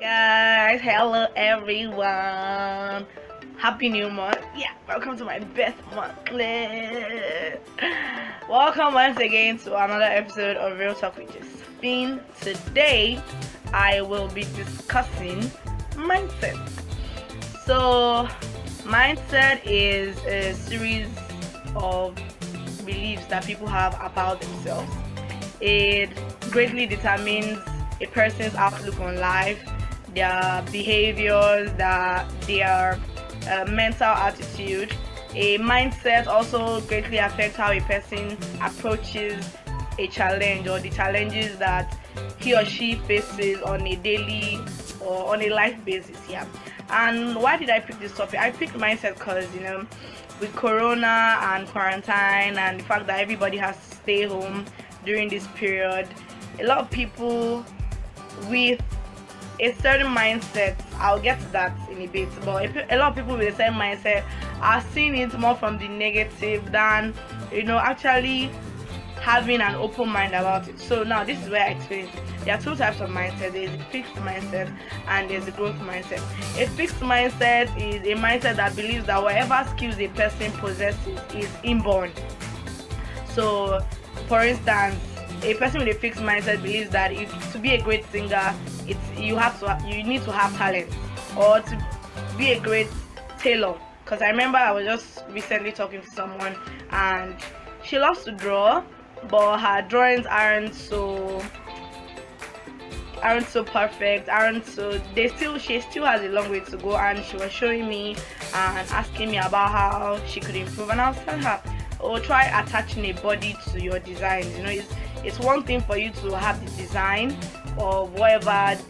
Guys, hello everyone. Happy new month. Yeah, welcome to my best month. Welcome once again to another episode of Real Talk with Josephine. Today, I will be discussing mindset. So, mindset is a series of beliefs that people have about themselves. It greatly determines a person's outlook on life, their behaviors, their mental attitude. A mindset also greatly affects how a person approaches a challenge or the challenges that he or she faces on a daily or on a life basis. Yeah. And why did I pick this topic? I picked mindset because with corona and quarantine and the fact that everybody has to stay home during this period, a lot of people with a certain mindset, I'll get to that in a bit, but a lot of people with a certain mindset are seeing it more from the negative than actually having an open mind about it. So now this is where I explain it. There are two types of mindset. There's a fixed mindset and there's a growth mindset. A fixed mindset is a mindset that believes that whatever skills a person possesses is inborn. So for instance, a person with a fixed mindset believes that if to be a great singer, you need to have talent, or to be a great tailor. Because I remember I was just recently talking to someone, and she loves to draw, but her drawings aren't so perfect, aren't so they still she still has a long way to go. And she was showing me and asking me about how she could improve, and I was telling her, oh, try attaching a body to your designs. It's one thing for you to have the design of whatever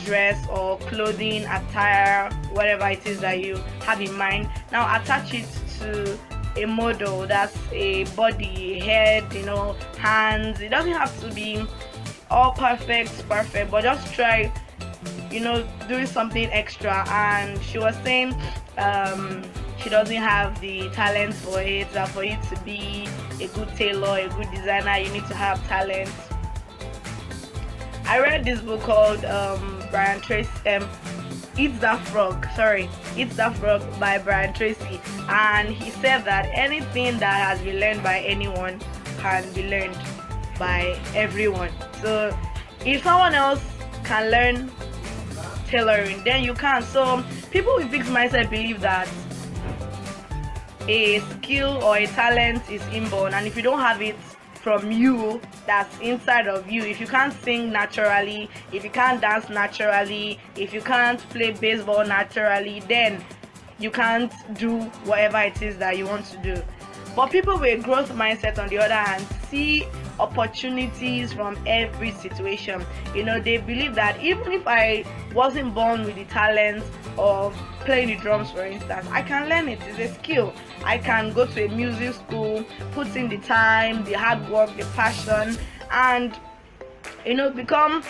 dress or clothing, attire, whatever it is that you have in mind. Now attach it to a model. That's a body, head, hands. It doesn't have to be all perfect, but just try, doing something extra. And she was saying she doesn't have the talent for it, that for you to be a good tailor, a good designer, you need to have talent. I read this book called Brian Tracy, Eats That Frog. Sorry, Eats That Frog by Brian Tracy, and he said that anything that has been learned by anyone can be learned by everyone. So if someone else can learn tailoring, then you can. So people with fixed mindset believe that a skill or a talent is inborn, and if you don't have it from you, that's inside of you. If you can't sing naturally, if you can't dance naturally, if you can't play baseball naturally, then you can't do whatever it is that you want to do. But people with growth mindset, on the other hand, see opportunities from every situation. They believe that even if I wasn't born with the talent of playing the drums, for instance, I can learn it. It's a skill. I can go to a music school, put in the time, the hard work, the passion, and become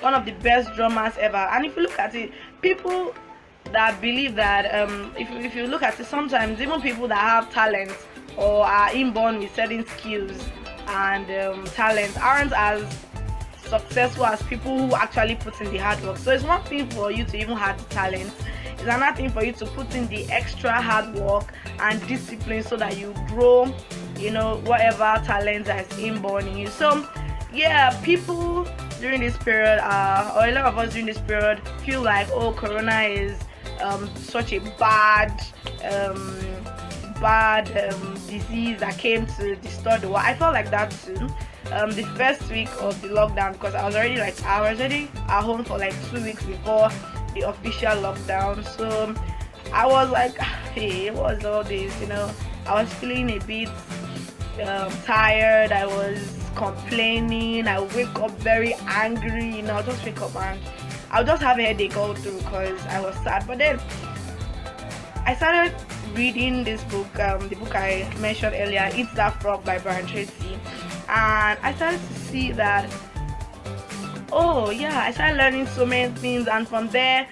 one of the best drummers ever. And if you look at it, people that believe that if you look at it, sometimes even people that have talent or are inborn with certain skills and talents aren't as successful as people who actually put in the hard work. So it's one thing for you to even have the talent, it's another thing for you to put in the extra hard work and discipline so that you grow whatever talent that is inborn in you. So yeah, people during this period, or a lot of us during this period, feel like, oh, corona is such a bad disease that came to distort the world. I felt like that too. The first week of the lockdown, because I was already at home for like 2 weeks before the official lockdown. So I was like, hey, what was all this? I was feeling a bit tired. I was complaining. I wake up very angry. Just wake up and I'll just have a headache all through because I was sad. But then I started reading this book, the book I mentioned earlier, Eats That Frog by Brian Tracy, and I started to see that, oh yeah, I started learning so many things, and from there,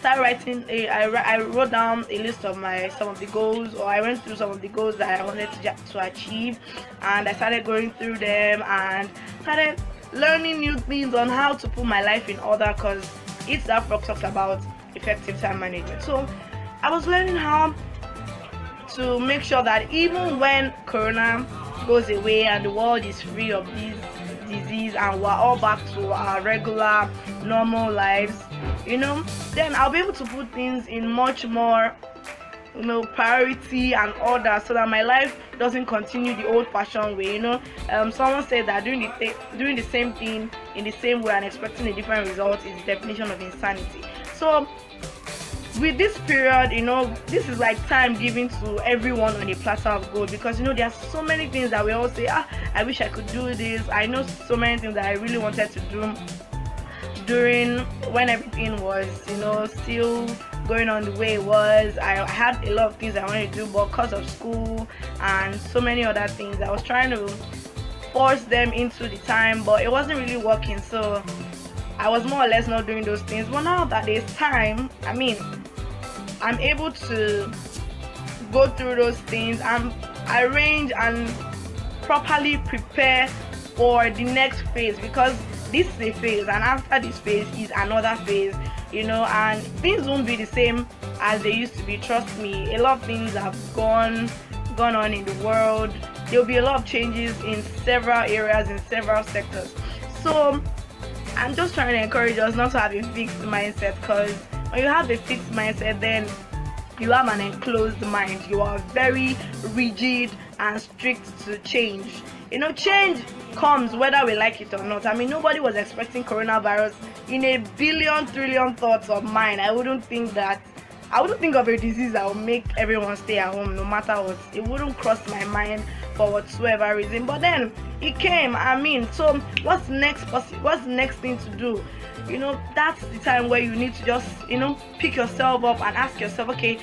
started writing. I wrote down a list of some of the goals, or I went through some of the goals that I wanted to achieve, and I started going through them and started learning new things on how to put my life in order, because it's that frog talks about effective time management. So I was learning how to make sure that even when corona goes away and the world is free of this disease and we're all back to our regular normal lives, then I'll be able to put things in much more priority and order, so that my life doesn't continue the old-fashioned way. Someone said that doing the same thing in the same way and expecting a different result is the definition of insanity. So with this period, this is like time given to everyone on a platter of gold, because there are so many things that we all say, I wish I could do this. I know so many things that I really wanted to do during when everything was still going on the way it was. I had a lot of things I wanted to do, but because of school and so many other things, I was trying to force them into the time, but it wasn't really working. So I was more or less not doing those things. But now that there's time, I'm able to go through those things and arrange and properly prepare for the next phase, because this is a phase, and after this phase is another phase, and things won't be the same as they used to be. Trust me, a lot of things have gone on in the world. There'll be a lot of changes in several areas, in several sectors. So I'm just trying to encourage us not to have a fixed mindset, because when you have a fixed mindset, then you have an enclosed mind. You are very rigid and strict to change. Change comes whether we like it or not. Nobody was expecting coronavirus. In a billion trillion thoughts of mine, I wouldn't think of a disease that will make everyone stay at home no matter what. It wouldn't cross my mind for whatsoever reason. But then it came. So what's next? What's the next thing to do? That's the time where you need to just pick yourself up and ask yourself, okay,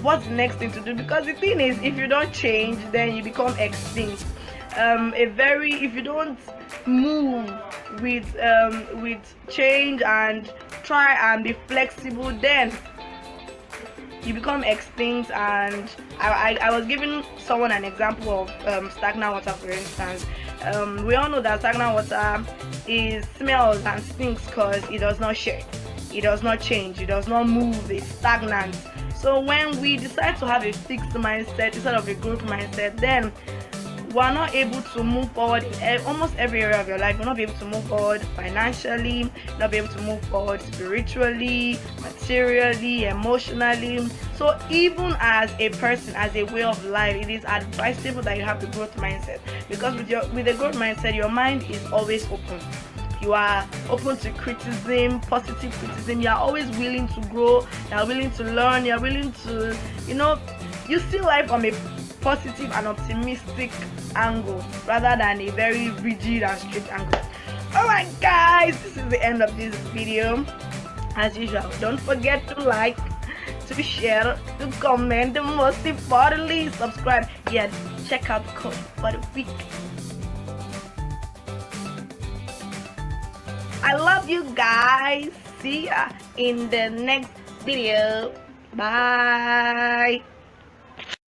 what's the next thing to do? Because the thing is, if you don't change, then you become extinct. If you don't move with change and try and be flexible, then you become extinct. And I was giving someone an example of stagnant water, for instance. We all know that stagnant water smells and stinks because it does not share, it does not change, it does not move, it's stagnant. So when we decide to have a fixed mindset instead of a growth mindset, then we're not able to move forward in almost every area of your life. You're not be able to move forward financially, not be able to move forward spiritually, materially, emotionally. So even as a person, as a way of life, it is advisable that you have the growth mindset, because with the growth mindset, your mind is always open. You are open to criticism, positive criticism. You are always willing to grow. You are willing to learn. You are willing to, you see life from a positive and optimistic angle rather than a very rigid and strict angle. Alright guys, this is the end of this video. As usual, don't forget to like, to share, to comment, and most importantly, subscribe. Yeah, check out the code for the week. I love you guys. See ya in the next video. Bye.